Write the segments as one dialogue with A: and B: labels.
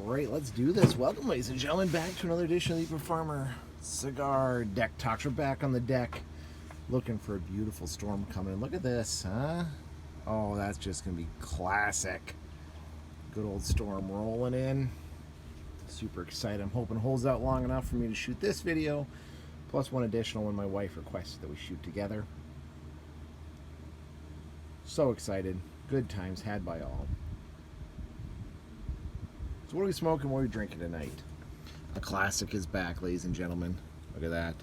A: Alright, let's do this. Welcome, ladies and gentlemen, back to another edition of the Eco Farmer Cigar Deck Talks. We're back on the deck looking for a beautiful storm coming in. Look at this, huh? Oh, that's just going to be classic. Good old storm rolling in. Super excited. I'm hoping it holds out long enough for me to shoot this video, plus one additional one my wife requested that we shoot together. So excited. Good times had by all. So what are we smoking? What are we drinking tonight? A classic is back, ladies and gentlemen. Look at that.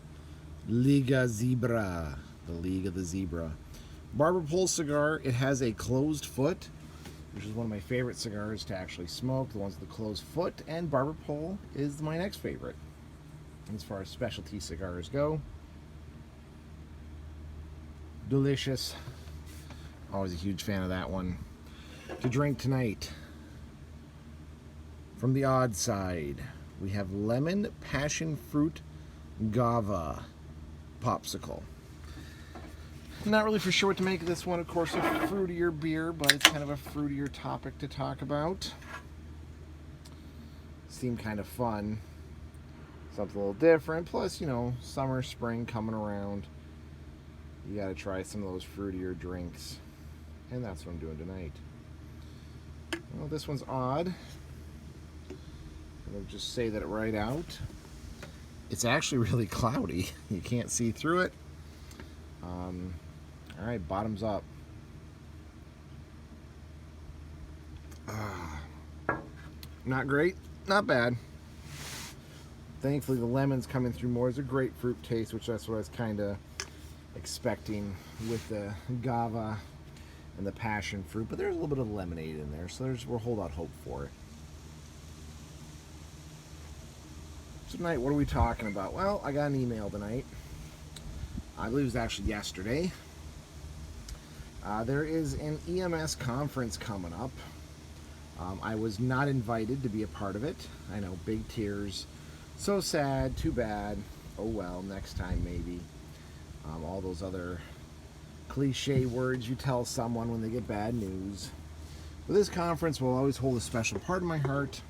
A: Liga Zebra. The League of the Zebra. Barber Pole cigar. It has a closed foot, which is one of my favorite cigars to actually smoke. The ones with the closed foot. And Barber Pole is my next favorite as far as specialty cigars go. Delicious. Always a huge fan of that one. To drink tonight, from the odd side, we have lemon passion fruit guava popsicle. Not really for sure what to make of this one. Of course, a fruitier beer, but it's kind of a fruitier topic to talk about. Seemed kind of fun. Something a little different. Plus, you know, summer, spring coming around. You gotta try some of those fruitier drinks. And that's what I'm doing tonight. Well, this one's odd. I'll just say that right out. It's actually really cloudy. You can't see through it. Alright, bottoms up. Not great, not bad. Thankfully the lemon's coming through more as a grapefruit taste, which that's what I was kind of expecting with the guava and the passion fruit. But there's a little bit of lemonade in there, so we'll hold out hope for it. Tonight, what are we talking about? Well, I got an email tonight. I believe it was actually yesterday. There is an EMS conference coming up. I was not invited to be a part of it. I know, big tears. So sad, too bad. Oh well, next time maybe. All those other cliche words you tell someone when they get bad news. But this conference will always hold a special part in my heart,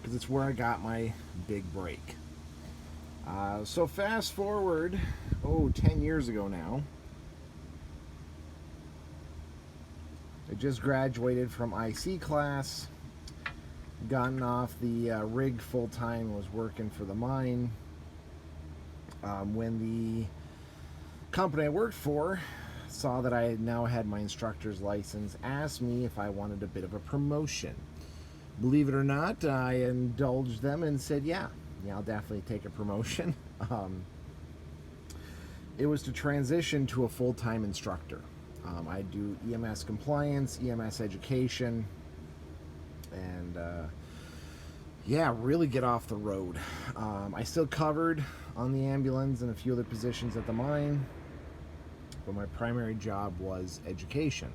A: because it's where I got my big break. So fast forward, 10 years ago now. I just graduated from IC class, gotten off the rig full-time, was working for the mine. When the company I worked for saw that I now had my instructor's license, asked me if I wanted a bit of a promotion. Believe it or not, I indulged them and said, yeah, I'll definitely take a promotion. It was to transition to a full-time instructor. I do EMS compliance, EMS education, and really get off the road. I still covered on the ambulance and a few other positions at the mine, but my primary job was education.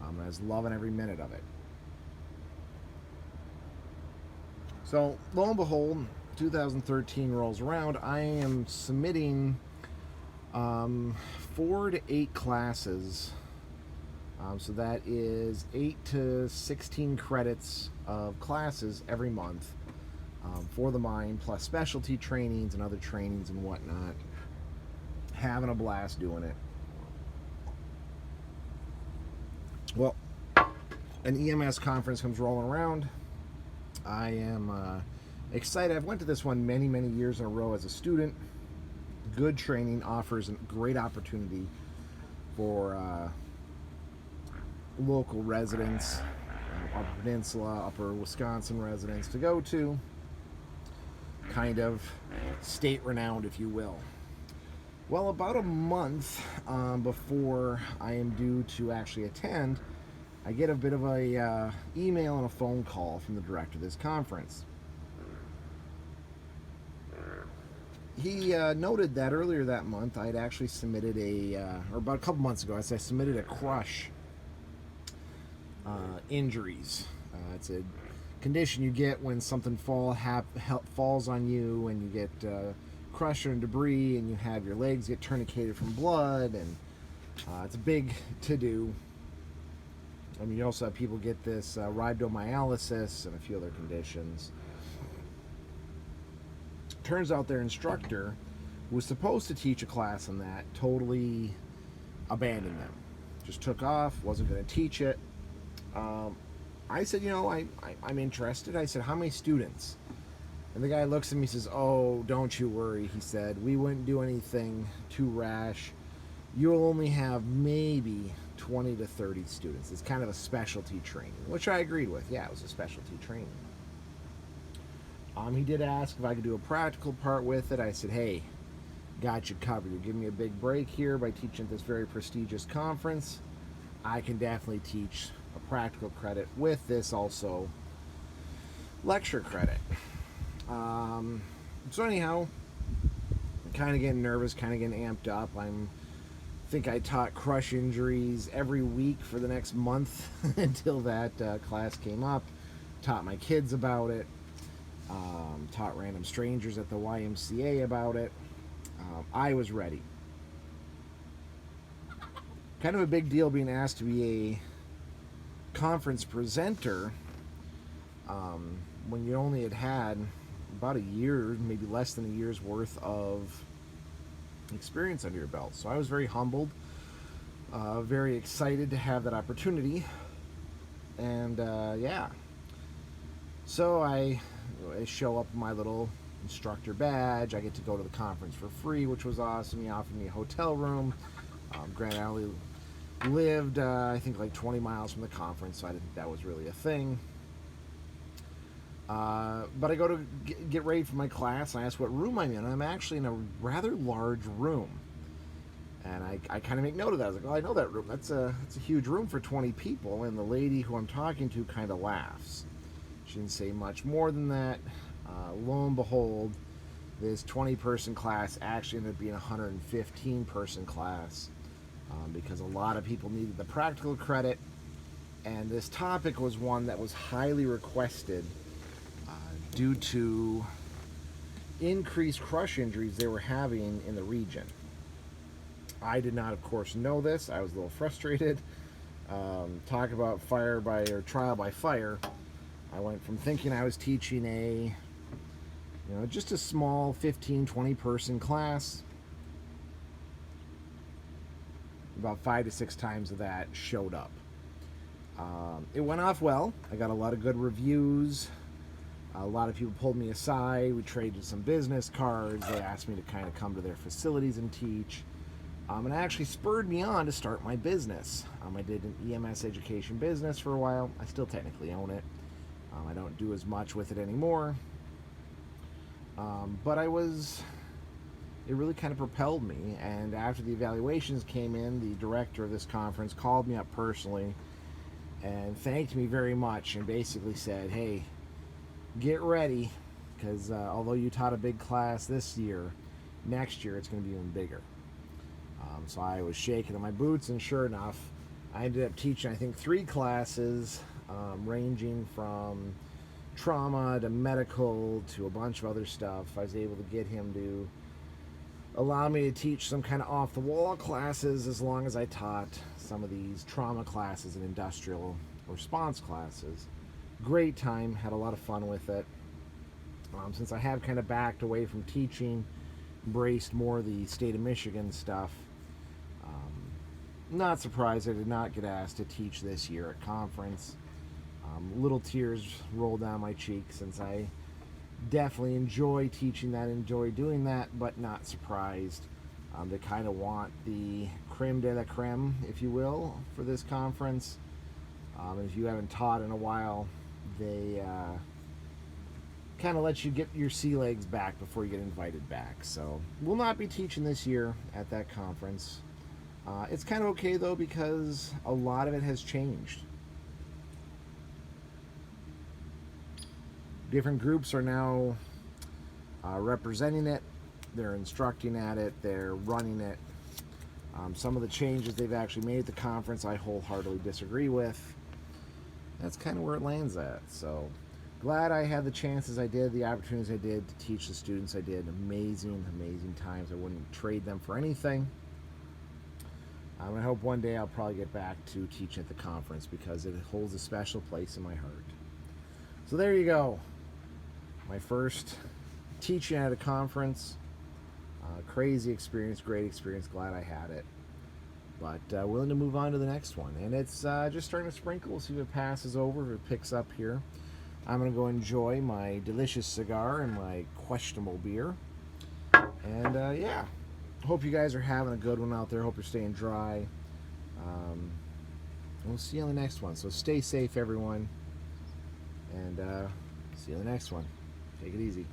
A: I was loving every minute of it. So, lo and behold, 2013 rolls around. I am submitting 4 to 8 classes. So that is 8 to 16 credits of classes every month for the mine, plus specialty trainings and other trainings and whatnot. Having a blast doing it. Well, an EMS conference comes rolling around. I am excited. I've went to this one many, many years in a row as a student. Good training, offers a great opportunity for local residents, Upper Peninsula, Upper Wisconsin residents to go to. Kind of state-renowned, if you will. Well, about a month before I am due to actually attend, I get a bit of a email and a phone call from the director of this conference. He noted that earlier that month I had actually submitted or about a couple months ago, I submitted a crush injuries. It's a condition you get when something falls on you and you get crushed and debris, and you have your legs get tourniqueted from blood, and it's a big to-do. I mean, you also have people get this rhabdomyolysis and a few other conditions. Turns out their instructor, who was supposed to teach a class on that, totally abandoned them. Just took off, wasn't going to teach it. I said, I'm interested. I said, how many students? And the guy looks at me and says, oh, don't you worry, he said. We wouldn't do anything too rash. You'll only have maybe 20 to 30 students. It's kind of a specialty training, which I agreed with. Yeah, it was a specialty training. He did ask if I could do a practical part with it. I said, hey, got you covered. You're giving me a big break here by teaching at this very prestigious conference. I can definitely teach a practical credit with this also lecture credit. So anyhow, I'm kind of getting nervous, kind of getting amped up. I think I taught crush injuries every week for the next month until that class came up. Taught my kids about it. Taught random strangers at the YMCA about it. I was ready. Kind of a big deal being asked to be a conference presenter when you only had about a year, maybe less than a year's worth of experience under your belt. So I was very humbled, very excited to have that opportunity. And yeah. So I show up in my little instructor badge. I get to go to the conference for free, which was awesome. He offered me a hotel room. Granted, I only lived, I think, like 20 miles from the conference, so I didn't think that was really a thing. But I go to get ready for my class, and I ask what room I'm in. And I'm actually in a rather large room. And I kind of make note of that. I was like, oh, I know that room. That's a huge room for 20 people. And the lady who I'm talking to kind of laughs. She didn't say much more than that. Lo and behold, this 20-person class actually ended up being a 115-person class because a lot of people needed the practical credit. And this topic was one that was highly requested due to increased crush injuries they were having in the region. I did not, of course, know this. I was a little frustrated. Talk about trial by fire. I went from thinking I was teaching just a small 15, 20 person class. About 5 to 6 times of that showed up. It went off well. I got a lot of good reviews. A lot of people pulled me aside. We traded some business cards. They asked me to kind of come to their facilities and teach. And it actually spurred me on to start my business. I did an EMS education business for a while. I still technically own it. I don't do as much with it anymore. But it really kind of propelled me. And after the evaluations came in, the director of this conference called me up personally and thanked me very much and basically said, hey, get ready, because although you taught a big class this year, next year it's going to be even bigger. So I was shaking in my boots, and sure enough, I ended up teaching, I think, 3 classes, ranging from trauma to medical to a bunch of other stuff. I was able to get him to allow me to teach some kind of off-the-wall classes as long as I taught some of these trauma classes and industrial response classes. Great time, had a lot of fun with it. Since I have kind of backed away from teaching, embraced more the state of Michigan stuff, not surprised I did not get asked to teach this year at conference. Little tears roll down my cheeks since I definitely enjoy teaching that, enjoy doing that, but not surprised. They kind of want the creme de la creme, if you will, for this conference. If you haven't taught in a while, they kind of let you get your sea legs back before you get invited back. So we'll not be teaching this year at that conference. It's kind of okay though, because a lot of it has changed. Different groups are now representing it. They're instructing at it. They're running it. Some of the changes they've actually made at the conference I wholeheartedly disagree with. That's kind of where it lands at. So glad I had the chances I did, the opportunities I did to teach the students I did. Amazing, amazing times. I wouldn't trade them for anything. I hope one day I'll probably get back to teaching at the conference because it holds a special place in my heart. So there you go. My first teaching at a conference. Crazy experience, great experience. Glad I had it. But willing to move on to the next one. And it's just starting to sprinkle. We'll see if it passes over, if it picks up here. I'm going to go enjoy my delicious cigar and my questionable beer. And yeah, hope you guys are having a good one out there. Hope you're staying dry. We'll see you on the next one. So stay safe, everyone. And see you on the next one. Take it easy.